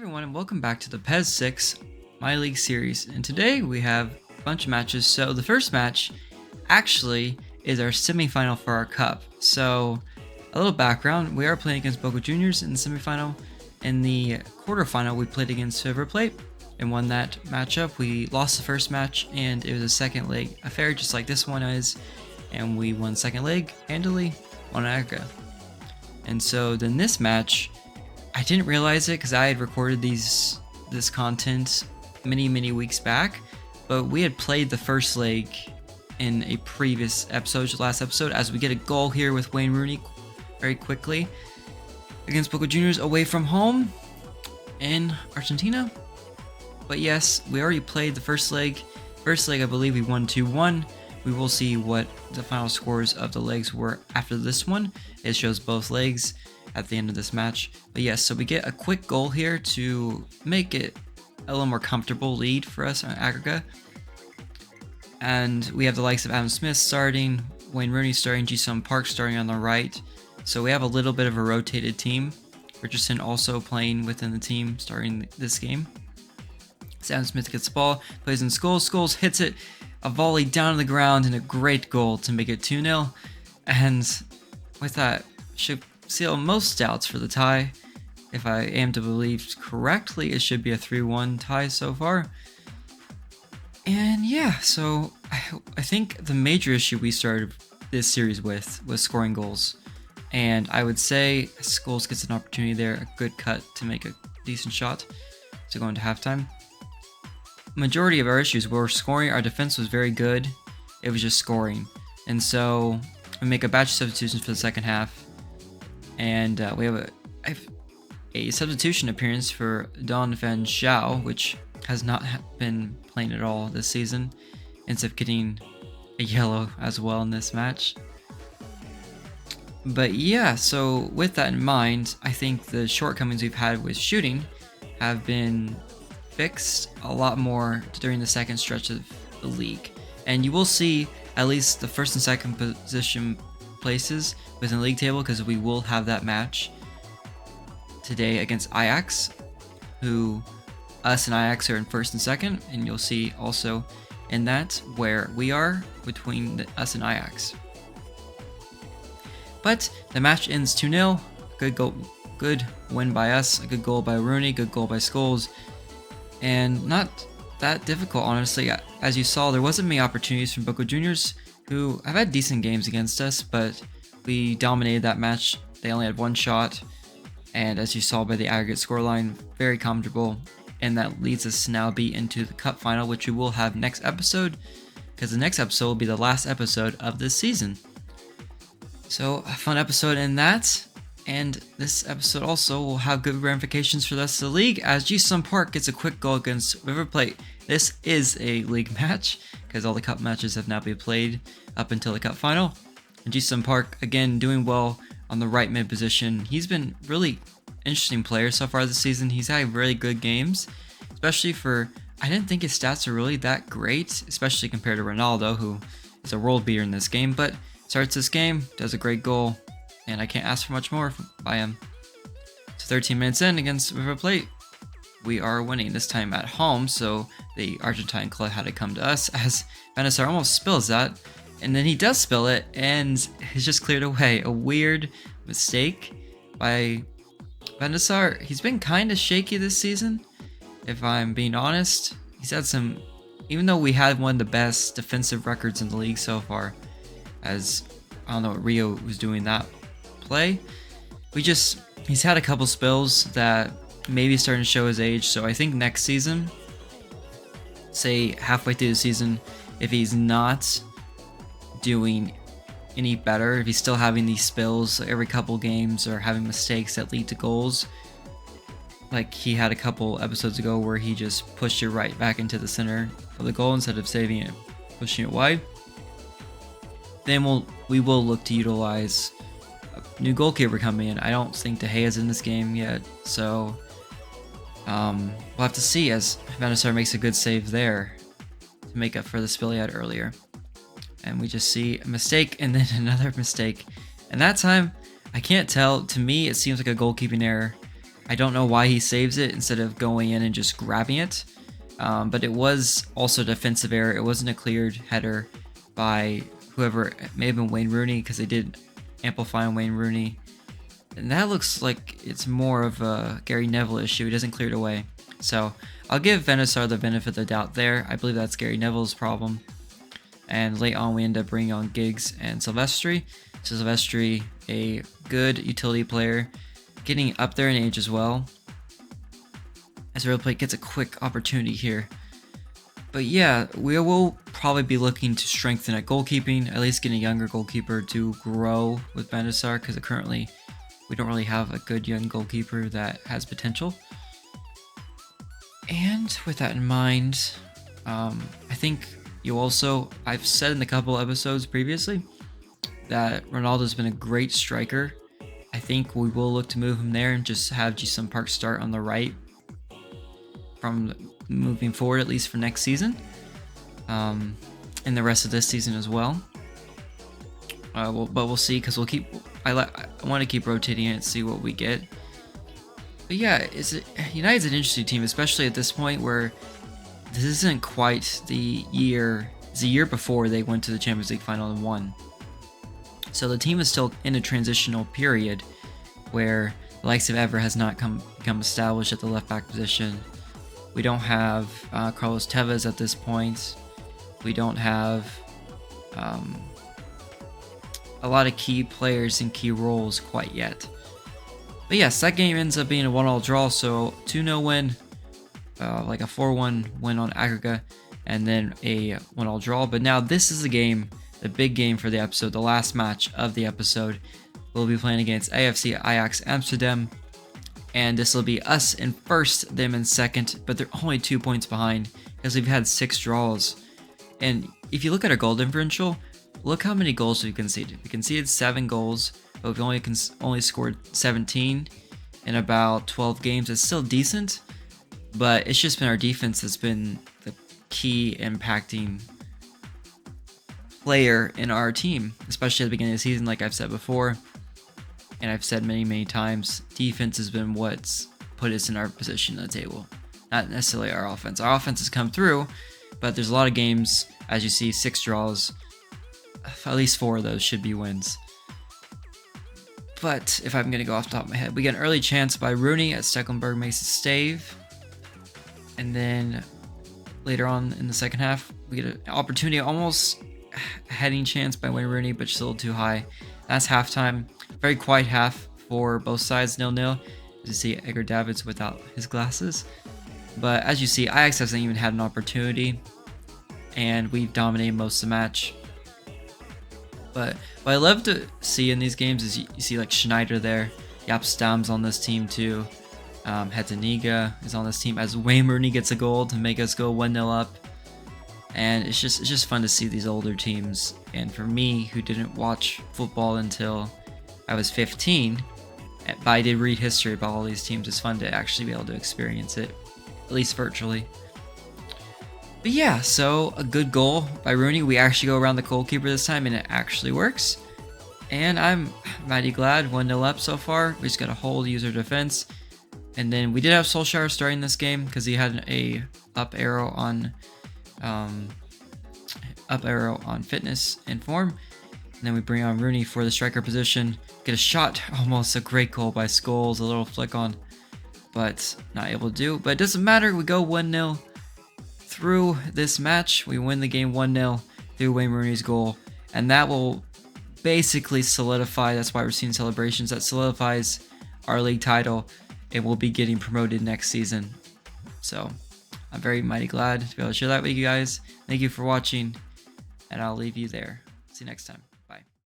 Everyone, and welcome back to the PES 6 My League series. And today we have a bunch of matches. So the first match actually is our semifinal for our cup. So a little background, we are playing against Boca Juniors in the semifinal. In the quarterfinal, we played against River Plate and won that matchup. We lost the first match and it was a second leg affair just like this one is. And we won second leg handily on aggregate. And so then this match, I didn't realize it because I had recorded this content many weeks back, but we had played the first leg in a previous episode, last episode, as we get a goal here with Wayne Rooney very quickly against Boca Juniors away from home in Argentina. But yes, we already played the first leg. First leg, I believe we won 2-1. We will see what the final scores of the legs were after this one. It shows both legs at the end of this match. But yes, so we get a quick goal here to make it a little more comfortable lead for us on aggregate. And we have the likes of Adam Smith starting, Wayne Rooney starting, Ji-Sung Park starting on the right. So we have a little bit of a rotated team. Richardson also playing within the team starting this game. Adam Smith gets the ball, plays in Scholes. Scholes hits it, a volley down to the ground, and a great goal to make it 2-0. And with that, should seal most doubts for the tie. If I am to believe correctly, it should be a 3-1 tie so far. And yeah, so I think the major issue we started this series with was scoring goals. And I would say Scholes gets an opportunity there, a good cut to make a decent shot to go into halftime. Majority of our issues were scoring. Our defense was very good. It was just scoring. And so we make a batch of substitutions for the second half. And we have a substitution appearance for Don Van Xiao, which has not been playing at all this season. Ends up getting a yellow as well in this match. But yeah, so with that in mind, I think the shortcomings we've had with shooting have been fixed a lot more during the second stretch of the league. And you will see at least the first and second position places within the league table, because we will have that match today against Ajax, who us and Ajax are in first and second, and you'll see also in that where we are between us and Ajax. But the match ends 2-0. Good goal, good win by us, a good goal by Rooney, good goal by Scholes, and not that difficult, honestly. As you saw, there wasn't many opportunities from Boca Juniors, who have had decent games against us, but we dominated that match. They only had one shot, and as you saw by the aggregate scoreline, very comfortable, and that leads us to now be into the cup final, which we will have next episode, because the next episode will be the last episode of this season. So a fun episode in that, and this episode also will have good ramifications for the rest of the league, as Ji-Sung Park gets a quick goal against River Plate. This is a league match, because all the cup matches have now been played up until the cup final. And Ji-Sung Park, again, doing well on the right mid position. He's been really interesting player so far this season. He's had really good games, especially for, I didn't think his stats are really that great, especially compared to Ronaldo, who is a world beater in this game, but starts this game, does a great goal, and I can't ask for much more by him. So 13 minutes in against River Plate, we are winning, this time at home, so the Argentine club had to come to us, as Van der Sar almost spills that, and then he does spill it, and it's just cleared away. A weird mistake by Van der Sar. He's been kind of shaky this season, if I'm being honest. He's had some, even though we had one of the best defensive records in the league so far, as I don't know what Rio was doing that play. He's had a couple spills that maybe starting to show his age. So I think next season, say halfway through the season, if he's not doing any better, if he's still having these spills every couple games or having mistakes that lead to goals, like he had a couple episodes ago where he just pushed it right back into the center of the goal instead of saving it, pushing it wide, then we will look to utilize a new goalkeeper coming in. I don't think De Gea's in this game yet, so we'll have to see, as Van der Sar makes a good save there to make up for the spill he had earlier. And we just see a mistake and then another mistake. And that time, I can't tell. To me, it seems like a goalkeeping error. I don't know why he saves it instead of going in and just grabbing it. But it was also a defensive error. It wasn't a cleared header by whoever. It may have been Wayne Rooney, because they did amplify on Wayne Rooney. And that looks like it's more of a Gary Neville issue. He doesn't clear it away. So I'll give Venisar the benefit of the doubt there. I believe that's Gary Neville's problem. And late on, we end up bringing on Giggs and Silvestri. So Silvestri, a good utility player, getting up there in age as well. As River Plate gets a quick opportunity here. But yeah, we will probably be looking to strengthen at goalkeeping, at least get a younger goalkeeper to grow with Venisar, because currently we don't really have a good young goalkeeper that has potential. And with that in mind, I think I've said in a couple episodes previously that Ronaldo's been a great striker. I think we will look to move him there and just have Ji-sung Park start on the right from moving forward, at least for next season, and the rest of this season as well. But we'll see, because I want to keep rotating it and see what we get. But yeah, United's an interesting team, especially at this point where this isn't quite the year. It's a year before they went to the Champions League final and won. So the team is still in a transitional period where the likes of Ever has not become established at the left back position. We don't have Carlos Tevez at this point. We don't have a lot of key players in key roles quite yet. But yes, that game ends up being a 1-1 draw, so 2-0 win, like a 4-1 win on aggregate, and then a 1-1 draw. But now this is the game, the big game for the episode, the last match of the episode. We'll be playing against AFC Ajax Amsterdam. And this will be us in first, them in second, but they're only 2 points behind because we've had 6 draws. And if you look at our goal differential, look how many goals we've conceded. We conceded 7 goals, but we've only scored 17 in about 12 games. It's still decent, but it's just been our defense that's been the key impacting player in our team, especially at the beginning of the season, like I've said before. And I've said many times, defense has been what's put us in our position on the table, not necessarily our offense. Our offense has come through, but there's a lot of games, as you see, 6 draws. At least 4 of those should be wins. But if I'm going to go off the top of my head, we get an early chance by Rooney at Stecklenburg makes a stave. And then later on in the second half, we get an opportunity, almost a heading chance by Wayne Rooney, but still too high. That's halftime. Very quiet half for both sides, 0-0. As you see, Edgar Davids without his glasses. But as you see, Ajax hasn't even had an opportunity, and we've dominated most of the match. But what I love to see in these games is you see like Schneider there. Jaap Stam's on this team too. Hetaniga is on this team as Wayne Rooney gets a goal to make us go 1-0 up. And it's just fun to see these older teams. And for me, who didn't watch football until I was 15, but I did read history about all these teams, it's fun to actually be able to experience it, at least virtually. But yeah, so a good goal by Rooney. We actually go around the goalkeeper this time, and it actually works. And I'm mighty glad, 1-0 up so far. We just got to hold user defense. And then we did have Solskjaer starting this game because he had a up arrow on fitness and form. And then we bring on Rooney for the striker position. Get a shot, almost a great goal by Scholes, a little flick on, but not able to do. But it doesn't matter, we go 1-0 through this match. We win the game 1-0 through Wayne Rooney's goal. And that will basically solidify, that's why we're seeing celebrations, that solidifies our league title, and we'll be getting promoted next season. So I'm very mighty glad to be able to share that with you guys. Thank you for watching, and I'll leave you there. See you next time.